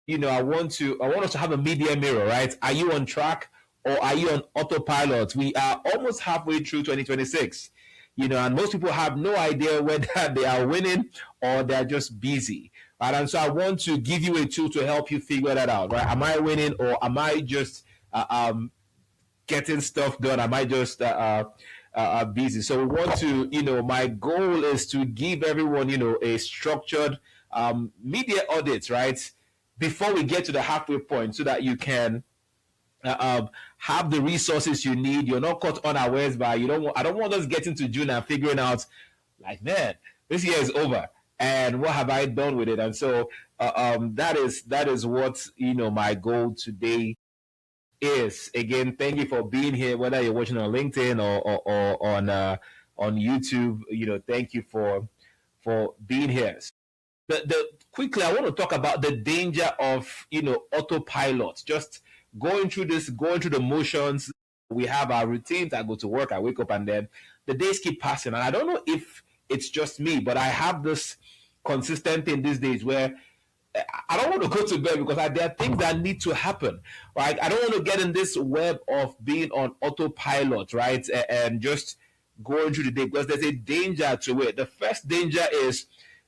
I want us to have a media mirror, right? Are you on track or are you on autopilot? We are almost halfway through 2026, and most people have no idea whether they are winning or they're just busy, right? And so I want to give you a tool to help you figure that out, right? Am I winning or am I just getting stuff done? Am I just busy? So we want to, my goal is to give everyone, a structured media audit, right? Before we get to the halfway point so that you can have the resources you need. You're not caught unawares by, I don't want us getting to June and figuring out like, man, this year is over and what have I done with it? And so that is what, my goal today is. Again, thank you for being here, whether you're watching on LinkedIn or on YouTube. Thank you for being here. Quickly, I want to talk about the danger of autopilot. Just going through the motions. We have our routines. I go to work, I wake up, and then the days keep passing. And I don't know if it's just me, but I have this consistent thing these days where I don't want to go to bed because there are things that need to happen, right? I don't want to get in this web of being on autopilot, right? And just going through the day because there's a danger to it. The first danger is,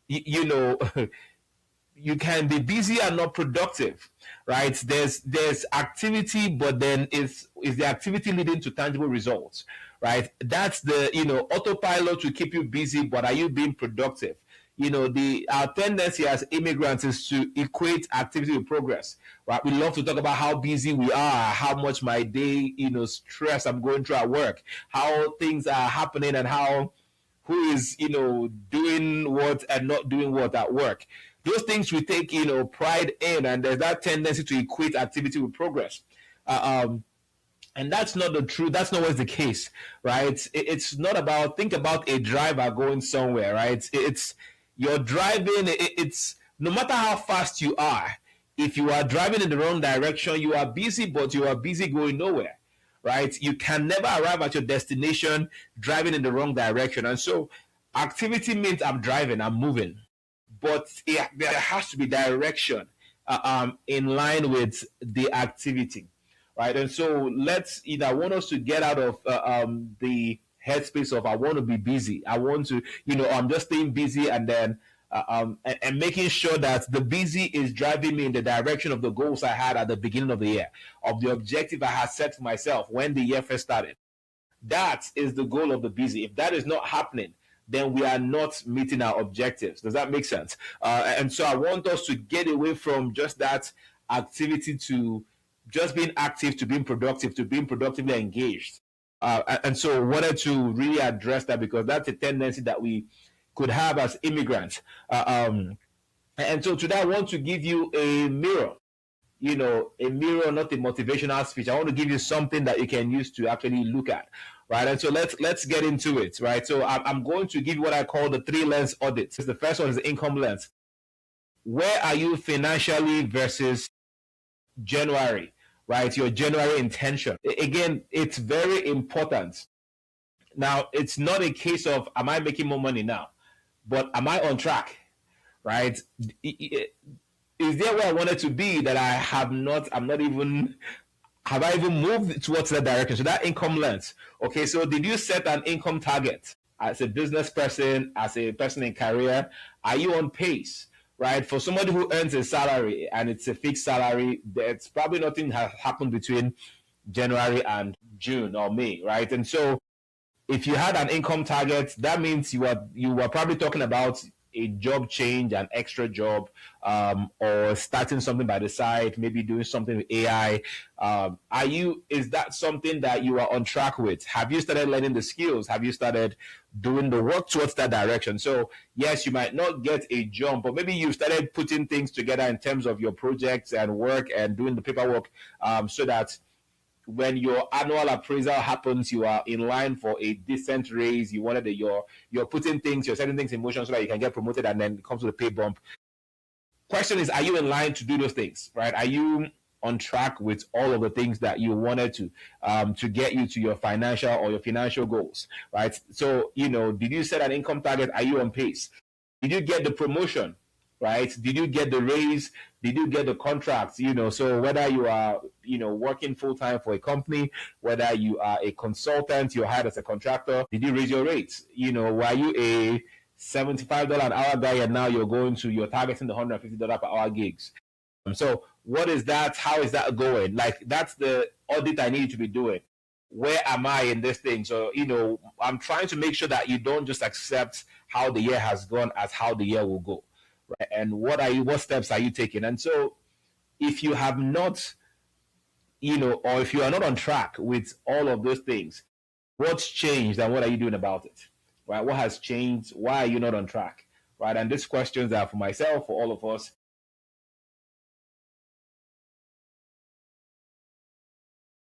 you can be busy and not productive, right? There's activity, but then is the activity leading to tangible results, right? That's the autopilot will keep you busy, but are you being productive? Our tendency as immigrants is to equate activity with progress, right? We love to talk about how busy we are, how much my day, stress I'm going through at work, how things are happening, and who is, doing what and not doing what at work. Those things we take, pride in, and there's that tendency to equate activity with progress. And that's not the truth. That's not always the case, right? It's not about, think about a driver going somewhere, right? You're driving, it's no matter how fast you are, if you are driving in the wrong direction, you are busy, but you are busy going nowhere, right? You can never arrive at your destination driving in the wrong direction. And so activity means I'm driving, I'm moving, but there has to be direction in line with the activity, right? And so I want us to get out of the headspace of I want to be busy. I want to, I'm just staying busy and then and making sure that the busy is driving me in the direction of the goals I had at the beginning of the year, of the objective I had set for myself when the year first started. That is the goal of the busy. If that is not happening, then we are not meeting our objectives. Does that make sense? And so I want us to get away from just that activity to just being active, to being productive, to being productively engaged. And so I wanted to really address that because that's a tendency that we could have as immigrants. And so today I want to give you a mirror, a mirror, not a motivational speech. I want to give you something that you can use to actually look at, right? And so let's get into it, right? So I'm going to give you what I call the 3-lens audit. The first one is the income lens. Where are you financially versus January? Right, your January intention. Again, it's very important. Now, it's not a case of am I making more money now, but am I on track? Right? Is there where I wanted to be that I have not? Have I even moved towards that direction? So that income lens. Okay, so did you set an income target as a business person, as a person in career? Are you on pace? Right, for somebody who earns a salary and it's a fixed salary, there's probably nothing has happened between January and June or May, right? And so, if you had an income target, that means you were probably talking about a job change, an extra job, or starting something by the side, maybe doing something with AI. Is that something that you are on track with? Have you started learning the skills? Have you started doing the work towards that direction? So yes, you might not get a jump, but maybe you started putting things together in terms of your projects and work and doing the paperwork, so that when your annual appraisal happens, you are in line for a decent raise. You wanted you're putting things, you're setting things in motion so that you can get promoted, and then it comes with a pay bump. Question is, are you in line to do those things, right? Are you on track with all of the things that you wanted to get you to your financial goals, right? So, did you set an income target? Are you on pace? Did you get the promotion? right? Did you get the raise? Did you get the contracts? So whether you are, working full time for a company, whether you are a consultant, you're hired as a contractor, did you raise your rates? Were you a $75 an hour guy and now you're targeting the $150 per hour gigs? So what is that? How is that going? Like, that's the audit I need to be doing. Where am I in this thing? So, I'm trying to make sure that you don't just accept how the year has gone as how the year will go. Right? And what steps are you taking? And so if you have not, or if you are not on track with all of those things, what's changed and what are you doing about it? Right? What has changed? Why are you not on track? Right? And these questions are for myself, for all of us,